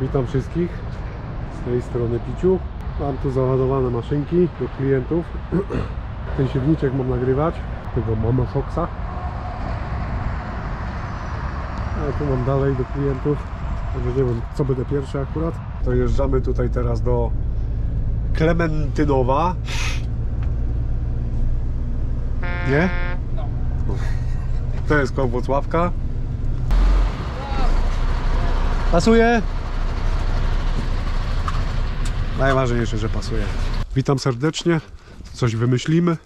Witam wszystkich z tej strony Piciu. Mam tu załadowane maszynki do klientów. Ten siewniczek mam nagrywać, tego Monoshoxa. A tu mam dalej do klientów. Także nie wiem, co będę pierwszy akurat. Dojeżdżamy tutaj teraz do Klementynowa. Nie? No. To jest koło Włocławka. Pasuje? Najważniejsze, że pasuje. Witam serdecznie. Coś wymyślimy.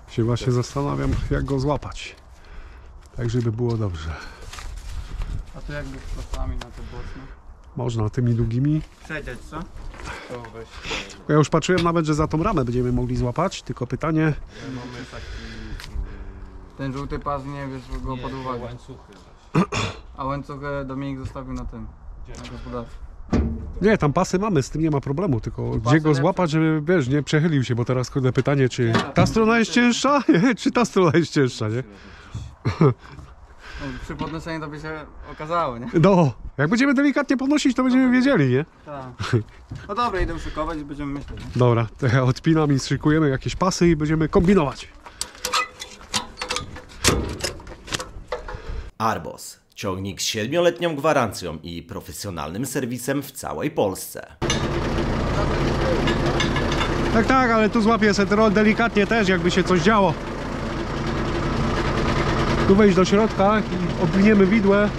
Się właśnie zastanawiam, jak go złapać. Tak, żeby było dobrze. A to jakby prostami na te boczne? Można tymi długimi. Przedziać, co? To weź. Ja już patrzyłem nawet, że za tą ramę będziemy mogli złapać, tylko pytanie... Mamy taki... Ten żółty pas nie wiesz go pod uwagę. łańcuchy. A łańcuchy Dominik zostawił na tym. Na gospodarstwie. Nie, tam pasy mamy, z tym nie ma problemu, tylko gdzie go lepsze. złapać, żeby, wiesz, nie przechylił się, bo teraz kurde pytanie, czy ta strona jest cięższa, czy ta strona jest cięższa, nie? No, przy podnoszeniu to by się okazało, nie? No, jak będziemy delikatnie podnosić, to będziemy wiedzieli, nie? Tak. No dobra, idę szykować i będziemy myśleć. Nie? Dobra, to ja odpinam i szykujemy jakieś pasy i będziemy kombinować. Arbos. Ciągnik z 7-letnią gwarancją i profesjonalnym serwisem w całej Polsce. Tak, tak, ale tu złapię seterol delikatnie też, jakby się coś działo. Tu wejść do środka i obwiniemy widłę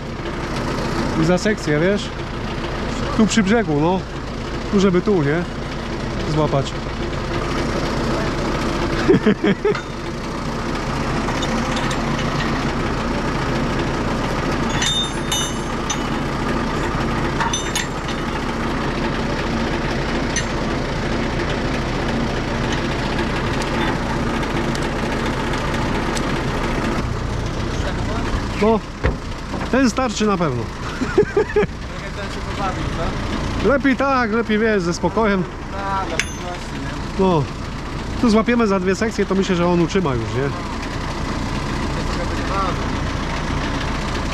i za sekcję, wiesz? Tu przy brzegu, no. Tu, żeby tu, nie? Złapać. No, ten starczy na pewno. Trochę ten się pobawił, co? Lepiej tak, lepiej wiesz, ze spokojem. Tak, dla pewności, nie? No, tu złapiemy za dwie sekcje, to myślę, że on utrzyma już, nie? To trochę będzie ważne.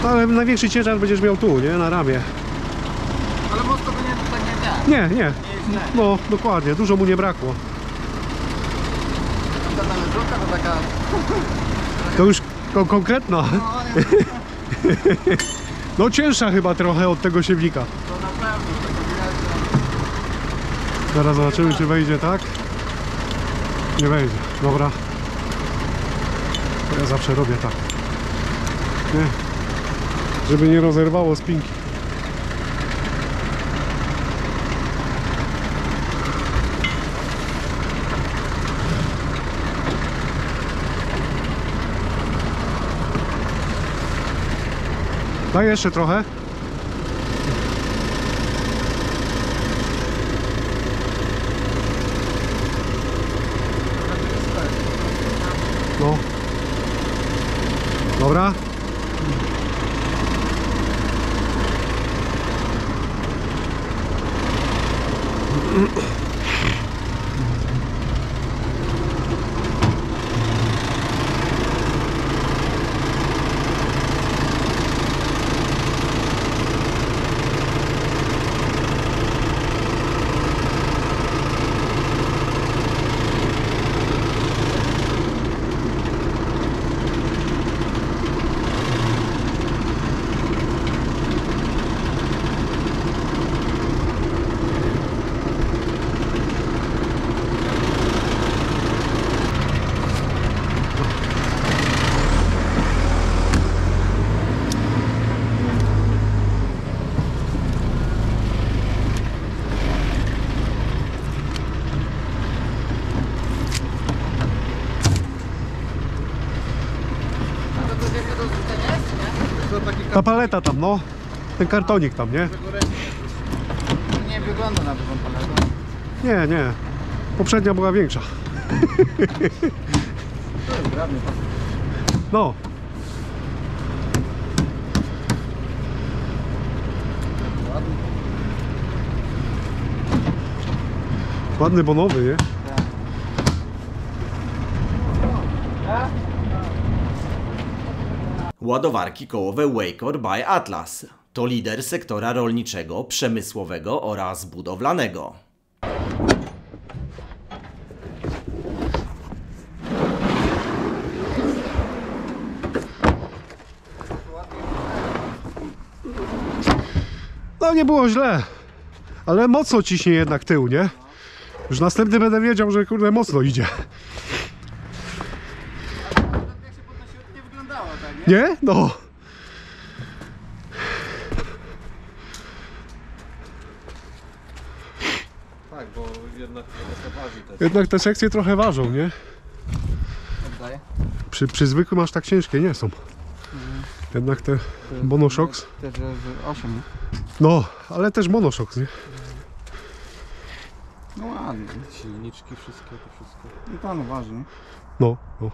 No, ale największy ciężar będziesz miał tu, nie? Na ramie. Ale mocno by nie tak nie działa. Nie, nie. Nie jest źle. No, dokładnie, dużo mu nie brakło. Ta należówka to taka... To już konkretna. No, nie, No cięższa chyba trochę od tego siewnika. to na pewno. Tego widać, Zaraz zobaczymy, czy wejdzie tak. Nie wejdzie, dobra. To ja zawsze robię tak. Nie? Żeby nie rozerwało spinki. Daj jeszcze trochę. No. Dobra. Ta paleta tam, no. Ten kartonik tam, nie? nie wygląda na dużą paletę. Nie, nie. Poprzednia była większa. To jest grabnie. No. Ładny, bo nowy, nie? Ładowarki kołowe Wacor by Atlas to lider sektora rolniczego, przemysłowego oraz budowlanego. No nie było źle, ale mocno ciśnie jednak tył, nie? Już następny będę wiedział, że kurde mocno idzie. Jak się podnosiło, to nie wyglądało tak, nie? Nie? No. Tak, bo jednak to waży też. Jednak te sekcje trochę ważą, nie? Oddaję. Przy zwykłym aż tak ciężkie nie są. Jednak te monoshocks. Też 8, nie? No, ale też monoshocks, nie? No ładnie. Silniczki, wszystkie, to wszystko. I pan uważa, nie? No, no.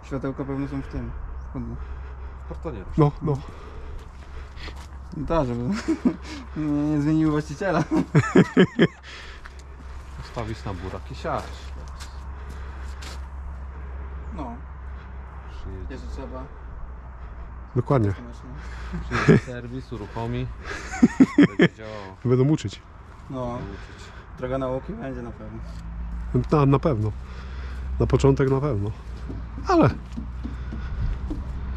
Światełka pewnie są w tym. Chudne. W kartonie. No, no. Tak, żeby nie zmieniły właściciela. Ustawić na burak i siać. No, Przyjedzie, jeszcze trzeba. Dokładnie. przyjedzie serwis, uruchomi. Będzie działało. Będą uczyć. No, Uczyć. droga nauki będzie na pewno. Na pewno. Na początek na pewno. Ale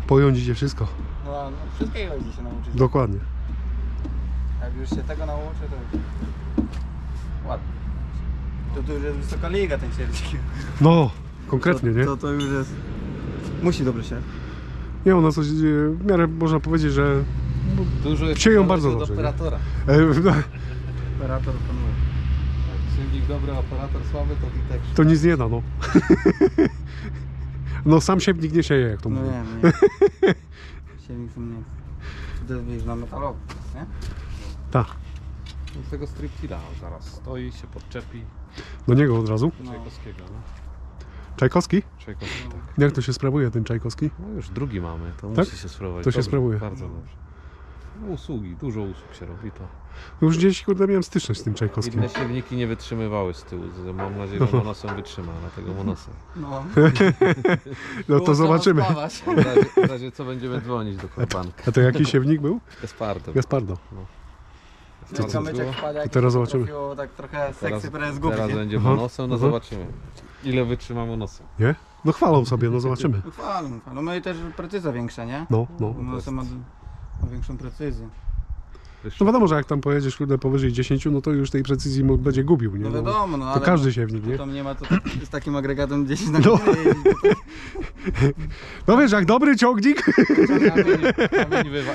pojąć idzie wszystko. No, wszystkiego idzie się nauczyć. Dokładnie. Jak już się tego nauczy, to ładnie. To już jest wysoka liga ten sierpnik. No, konkretnie, nie? To już jest... Musi dobrze się. Nie, ona coś w miarę można powiedzieć, że Dużo jest Sieją zależy bardzo od dobrze, nie? operatora. Operator panuje. Jak silnik dobry, operator słaby, to i tak. to nic nie da, no. No sam siewnik nie sieje, jak to No mówię. wiem, nie. Siewnik to nie. To jest wiesz, na metalowy, nie? Tak, Z tego striptila zaraz stoi, się podczepi. do niego od razu. No. Czajkowskiego, no. Czajkowski? Czajkowski, tak. Jak to się sprawuje, ten Czajkowski? No już drugi mamy, to Tak? musi się spróbować. To się sprawuje. Bardzo dobrze. No, usługi, dużo usług się robi to. Już gdzieś, kurde, miałem styczność z tym Czajkowskim. Inne siewniki nie wytrzymywały z tyłu. Mam nadzieję, że monosem wytrzyma, dlatego monosem. No. No to zobaczymy. W razie co będziemy dzwonić do korbanka. A to jaki siewnik był? Gaspardo. Gaspardo. No, kamyczek wpadł, jak teraz zobaczymy. trafiło, tak trochę seksy teraz zgubić. Teraz nie? będzie Aha, monosem, no aha. zobaczymy. Ile wytrzyma monosem. Nie? No chwalą sobie, no zobaczymy. No falą. No i też precyzja większa, nie? No, no. No to ma większą precyzję. No wiadomo, że jak tam pojedziesz, kurde, powyżej 10, no to już tej precyzji będzie gubił, nie? No No, wiadomo, no to ale każdy no, siewnik, nie? tam nie ma to z takim agregatem 10 na No. godzinę jeździć. No wiesz, jak dobry ciągnik,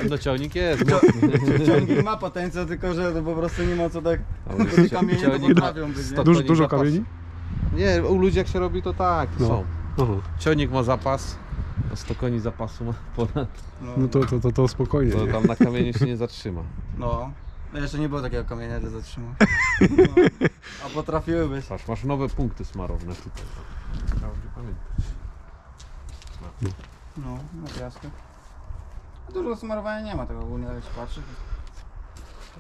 No ciągnik jest mocny. Ciągnik ma potencjał, tylko że to po prostu nie ma co tak... Ale Te kamienie to ciągnik ma potrafią być, nie? 100 dużo, koni dużo zapasu. kamieni. Nie, u ludzi jak się robi to tak, to No. są. Aha. Ciągnik ma zapas, no 100 koni zapasu ma ponad. No to spokojnie, To nie? tam na kamieniu się nie zatrzyma. No. No jeszcze nie było takiego kamienia, że zatrzymał. No. A potrafiły być. Patrz, masz nowe punkty smarowne tutaj. Trzeba będzie pamiętać. No, na piasku. Dużo smarowania nie ma tego ogólnie, jak się patrzy.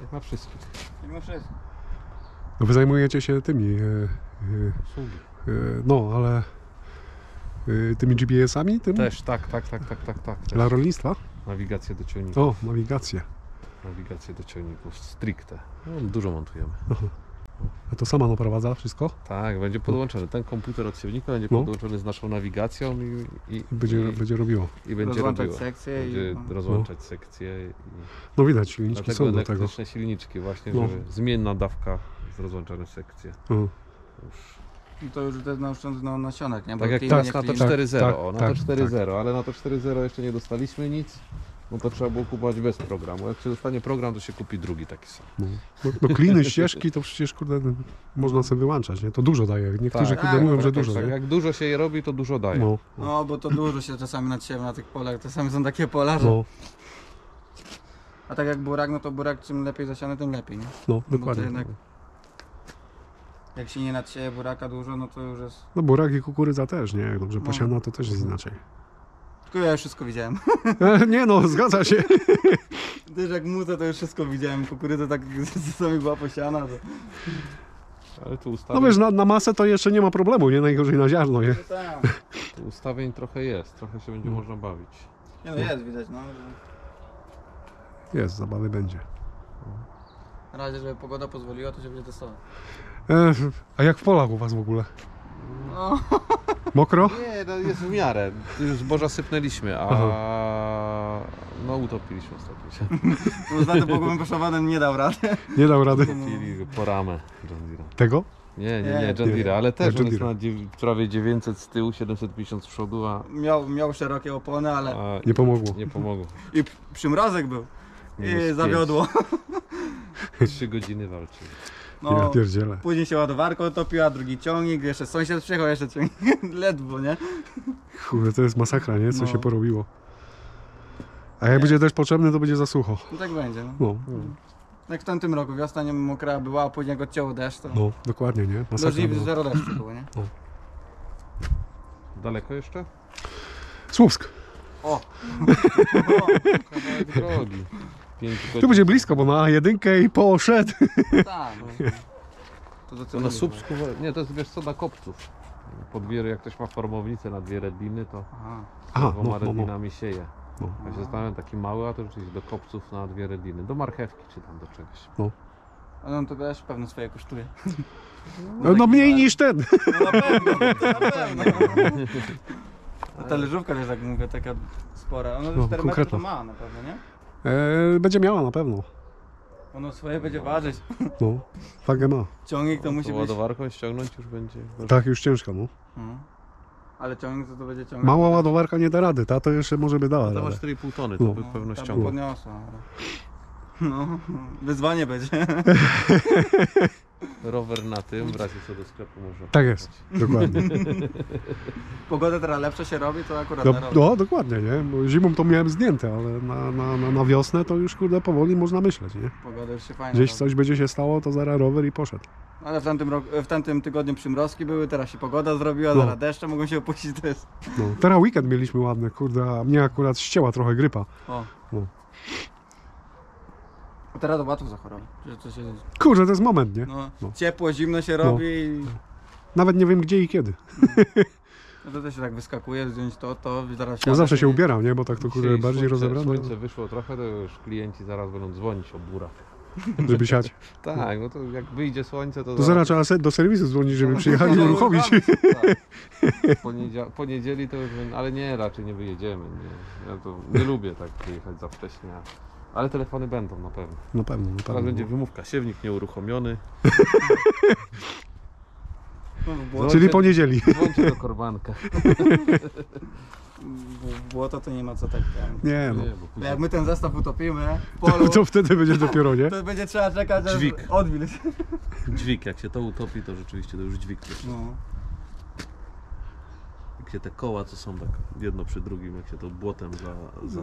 Jak na wszystkich. Jak na wszystko. No wy zajmujecie się tymi, Usługi. no ale tymi GPS-ami, tym? Też, tak. Też. Dla rolnictwa? Nawigację do ciągników. O, nawigację. Nawigację do ciągników stricte. No, dużo montujemy. A to sama naprowadza wszystko? Tak, będzie podłączony. Ten komputer od siewnika będzie No. podłączony z naszą nawigacją i Będzie robiło. będzie Rozłączać robiło. sekcje Będzie i... rozłączać sekcje. I No widać, silniczki dlatego są do tego. elektryczne silniczki właśnie, No. żeby zmienna dawka z rozłączane sekcje. Mhm. I to już jest na oszczędność na nasionek, nie? Bo Tak jak klin, teraz nie na to klin. 4.0, tak, o, na tak, to 4.0, ale na to 4.0 jeszcze nie dostaliśmy nic, bo to trzeba było kupować bez programu. Jak się dostanie program, to się kupi drugi taki sam. No kliny, ścieżki to przecież kurde można sobie wyłączać, nie? To dużo daje. Niektórzy Tak, kurde mówią, że tak, dużo, Tak, nie? jak dużo się je robi, to dużo daje. No, No, bo to dużo się czasami nadsiewa na tych polach. Czasami są takie pola, że... no, A tak jak burak, no to burak czym lepiej zasiany, tym lepiej, nie? no, No bo to dokładnie. jednak... Jak się nie nadsieje buraka dużo, no to już jest... No burak i kukurydza też, nie? Jak dobrze No. posiana, to też jest inaczej. Tylko ja już wszystko widziałem. Nie no, zgadza się. Też jak młódzę, to już wszystko widziałem. Kukurydza tak czasami była posiana, to... Ale tu No ustawień, wiesz, na masę to jeszcze nie ma problemu, nie? Najgorzej na ziarno, nie? Tak. tu ustawień trochę jest, trochę się będzie można bawić. Nie no, jest widać, no. Jest, zabawy będzie. Na razie, żeby pogoda pozwoliła, to się będzie testować. A jak w polach u was w ogóle? No. Mokro? Nie, no jest w miarę. Już zboża sypnęliśmy, a Aha. no utopiliśmy ostatnio się. No, z tym pogłębem poszowanym nie dał rady. Nie dał rady. Utopili po ramę John Deere'a. Tego? Nie, Nie, John Deere, ale też John on jest Deere. na prawie 900 z tyłu, 750 z przodu, a Miał szerokie opony, ale... a Nie pomogło. nie pomogło. I przymrozek był. Minus I 5. zawiodło. 3 godziny walczyli. Ja No. pierdzielę. Później się ładowarką topiła, drugi ciągnik, jeszcze sąsiad przyjechał, jeszcze ciągnik. Ledwo, nie? Kurde, to jest masakra, nie? Co No. się porobiło. A jak będzie deszcz potrzebny, to będzie za sucho. No tak będzie, no. No, Jak w tamtym roku, wiosna nie mokra była, a później jak odcięło deszcz, to... no, dokładnie, nie? Masakra Dożliwie była. zero deszczu było, nie? Daleko jeszcze? Słupsk. O! Kawałek drogi. 5 Tu godzin. będzie blisko, bo na A1 i poszedł. Tak, no. To do To na Słupsku, nie, to jest wiesz co, na Kopców. Podwiery, jak ktoś ma formownicę na 2 redliny, to Aha. Aha, dwoma no, no, no. redlinami sieje. No. Ja się zastanawiam, taki mały, a to rzeczywiście do Kopców na 2 redliny. Do marchewki czy tam do czegoś. Ale on to też pewno swoje kosztuje. No mniej niż ten. No na pewno, to na pewno. A ta leżówka też, jak mówię, taka spora. Ono No, 4 metry konkretna. to ma na pewno, nie? Będzie miała na pewno. Ono swoje będzie ważyć. No, wagę ma. Ciągnik to musi To być... ładowarką ściągnąć już będzie. Tak, już ciężko, no. Mhm. Ale ciągnik to będzie ciągnik. Mała ładowarka nie da rady, ta to jeszcze może by dała To ma radę. 4,5 tony, to No. by pewno tam ściągnął. podniosła. Ale... No, wyzwanie będzie. Rower na tym, w razie co do sklepu można. Tak jest, dokładnie. Pogoda teraz lepsza się robi, to akurat No, na rower. no dokładnie, nie? Bo zimą to miałem zdjęte, ale na wiosnę to już kurde powoli można myśleć, nie? Pogoda już się fajna Gdzieś robi. coś będzie się stało, to zaraz rower i poszedł. Ale w tamtym tygodniu przymrozki były, teraz się pogoda zrobiła, No. zaraz deszcze mogą się opuścić, to jest... No, teraz weekend mieliśmy ładny, kurde, a mnie akurat ścięła trochę grypa. O. No. A teraz do łatwo zachorować. Że to się... Kurde, to jest moment, nie? No, No. ciepło, zimno się robi i... Nawet nie wiem gdzie i kiedy. No to też się tak wyskakuje, zdjąć to, zaraz No siadasz zawsze się i- ubierał, nie? Bo tak to kurde Dzisiaj bardziej rozebrane, Słońce wyszło trochę, to już klienci zaraz będą dzwonić o bura. żeby siać. Tak, no to jak wyjdzie słońce, to To zaraz trzeba do serwisu dzwonić, żeby przyjechali uruchomić. Tak. Poniedzieli to już, ale nie, raczej nie wyjedziemy. Nie. Ja to nie lubię tak przyjechać za wcześnie. Ale telefony będą na pewno. Na pewno, na Teraz pewno. będzie wymówka, siewnik nieuruchomiony. No, w błoto, Czyli poniedzieli. Dzwońcie do Korbanka. w błoto to nie ma co tak ten. Nie no. Nie, bo To później jak my ten zestaw utopimy w polu, To wtedy będzie dopiero, nie? to będzie trzeba czekać, aż Dźwig. odwilż. dźwig, jak się to utopi, to rzeczywiście to już dźwig. No. Jak się te koła, co są tak jedno przy drugim, jak się to błotem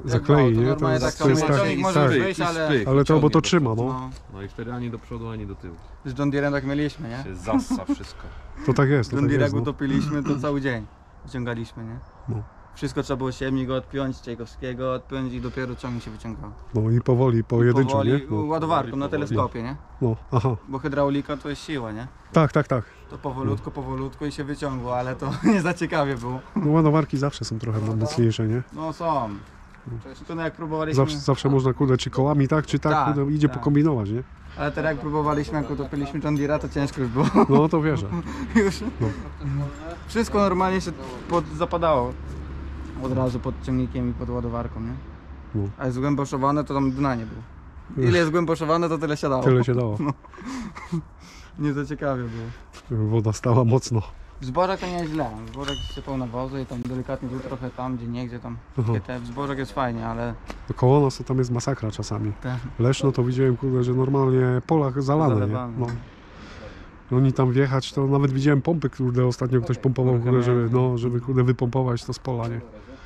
Zaklei, to nie? normalnie To tak jest samo. tak, Ciągnik może tak. wyjść, ale... Ale to, bo to ciągnie trzyma, do przodu. no. No. No i wtedy ani do przodu, ani do tyłu. Z John Deere'em tak mieliśmy, nie? Się zassa wszystko. To tak jest, to John tak Deere jest, jak no. utopiliśmy, to cały dzień wyciągaliśmy, nie? No. Wszystko trzeba było siewnik odpiąć, Czajkowskiego odpiąć i dopiero ciągnik się wyciągał. No i powoli, pojedynczo, Powoli, nie? No. ładowarką na Powoli. teleskopie, nie? No, aha. Bo hydraulika to jest siła, nie? Tak, tak, tak. To powolutku i się wyciągło, ale to nie za ciekawie było. No ładowarki zawsze są trochę mocniejsze, nie? No są. To jak próbowaliśmy... Zawsze można, kurde, czy kołami tak, czy tak, Tak, kurde, idzie tak. pokombinować, nie? Ale teraz jak próbowaliśmy, jak utopiliśmy John Deere'a, to ciężko już było. No to wierzę. Już. No. Wszystko normalnie się zapadało. Od razu pod ciągnikiem i pod ładowarką, nie? No. A jest zgłęboszowane, to tam dna nie było. Ile jest głęboszowane, to tyle siadało. Tyle się dało. Nie za ciekawie było. Woda stała mocno. W zbożach to nie jest źle. W zbożach sypał nawozy i tam delikatnie tu trochę tam, gdzie nie, gdzie tam. Aha. W zbożach jest fajnie, ale Koło nas to tam jest masakra czasami. te Leszno to widziałem, kurde, że normalnie polach zalane, nie? zalewane. No. Oni tam wjechać, to nawet widziałem pompy, kurde, ostatnio ktoś pompował, kurde, żeby kurde, wypompować to z pola, nie?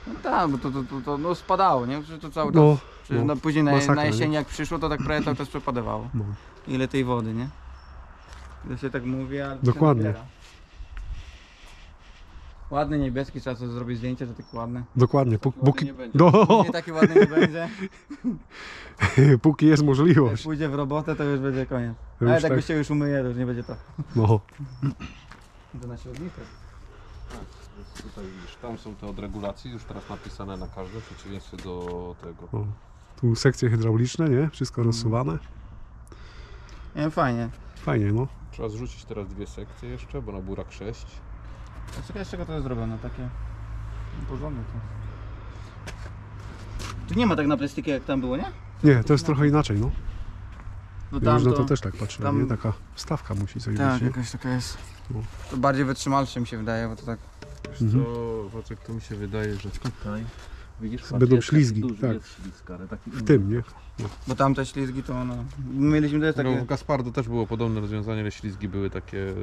No tak, bo to no spadało, nie? Przecież to cały czas. No, Przecież no. później na Masakra, jesieni nie? jak przyszło, to tak prawie cały czas przepadawało. No. Ile tej wody, nie? Ile się tak mówi, ale to się Dokładnie. nabiera. Ładny niebieski, trzeba sobie zrobić zdjęcie, że taki ładny. Dokładnie. ładny nie będzie. Nie taki ładny nie będzie. Póki jest Jak możliwość. pójdzie w robotę, to już będzie koniec. Już Nawet jakby tak. się już umyje, to już nie będzie to. No. To na siłownikę. Tutaj widzisz, tam są te od regulacji, już teraz napisane na każde, w przeciwieństwie do tego. O. Tu sekcje hydrauliczne, nie? Wszystko rozsuwane. Nie, fajnie. Fajnie, no. Trzeba zrzucić teraz 2 sekcje jeszcze, bo na burak 6. A czekaj, z czego to jest zrobione? Takie porządne to. Tu nie ma tak na plastykę jak tam było, nie? Nie, to jest trochę inaczej, no. No Ja już na to też tak patrzyłem, tam- nie? Taka wstawka musi coś Tak, być, nie? jakaś taka jest. No. To bardziej wytrzymalsze mi się wydaje, bo to tak. Wiesz co, Wacek, to mi się wydaje, że tutaj, widzisz, Będą ślizgi, duży tak. jest ślizg, ale taki W tym, nie? Bo tam te ślizgi to no. Mieliśmy też No, takie. w Gaspardo też było podobne rozwiązanie, ale ślizgi były takie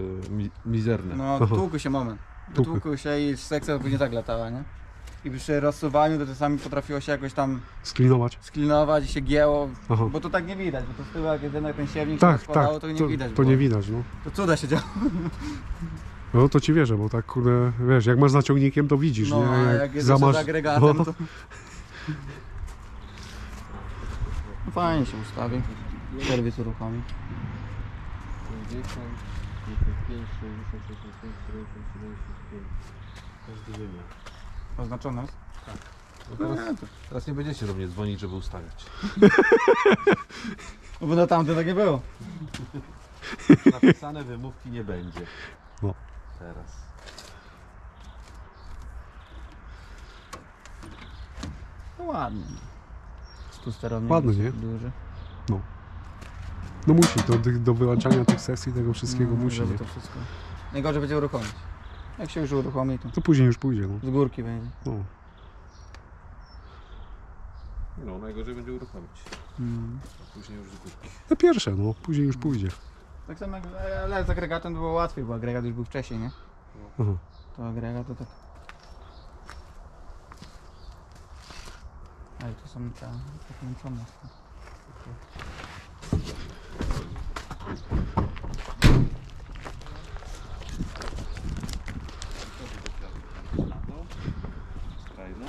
mizerne. No, Aha. tłukły się moment. Tłukły. Tłukły się i sekcja później tak latała, nie? I przy rozsuwaniu to czasami potrafiło się jakoś tam Sklinować. sklinować i się gięło, Aha. bo to tak nie widać, bo to z tyłu jak jest jednak ten siewnik się Tak, rozkładało, tak. to nie widać To było. nie widać, no. To cuda się działo. No to ci wierzę, bo tak kurde, wiesz, jak masz za ciągnikiem, to widzisz, No, nie? a jak jest jeszcze z agregatem, no, to... No, fajnie się ustawi. Serwis uruchomi. 50, 55, 60, 65, 70, 75. To jest dyżurnia. Oznaczone jest? No teraz nie będziecie do mnie dzwonić, żeby ustawiać. No bo na tamte tak nie było. Napisane wymówki nie będzie. No. Teraz. No ładnie. Tu sterownik Ładny, jest nie? duży. no musi, do wyłączania tych sesji, tego wszystkiego musi, żeby nie? to wszystko. Najgorzej będzie uruchomić. Jak się już uruchomi, to To później już pójdzie, no. z górki będzie. No. No, najgorzej będzie uruchomić. Mm. A później już z górki. Te pierwsze, no. Później już pójdzie. Tak samo jak, ale z agregatem to było łatwiej, bo agregat już był wcześniej, nie? Aha. To agregat to tak. Ale to są te pokręcone. Skrajną.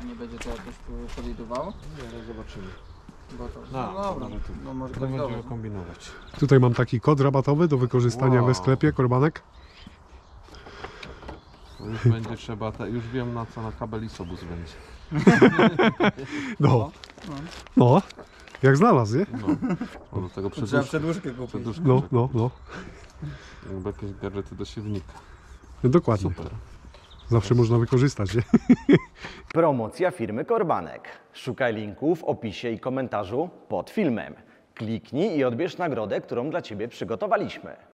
A nie będzie to jakoś tu kolidowało? Nie, no zobaczymy. Bo to, No, no dobra, może tu. no może To kolidować. będziemy kombinować. Tutaj mam taki kod rabatowy do wykorzystania Wow. we sklepie, Korbanek. To już będzie trzeba, już wiem na co na kabel isobus będzie. No, No. no. Jak znalazł, nie? No. O, do tego To trzeba przedłużkę. przedłużkę kupić. Przedłużkę. No. Jakby jakieś gadżety do siewnika. Dokładnie. Super. Zawsze można wykorzystać, nie? Promocja firmy Korbanek. Szukaj linku w opisie i komentarzu pod filmem. Kliknij i odbierz nagrodę, którą dla Ciebie przygotowaliśmy.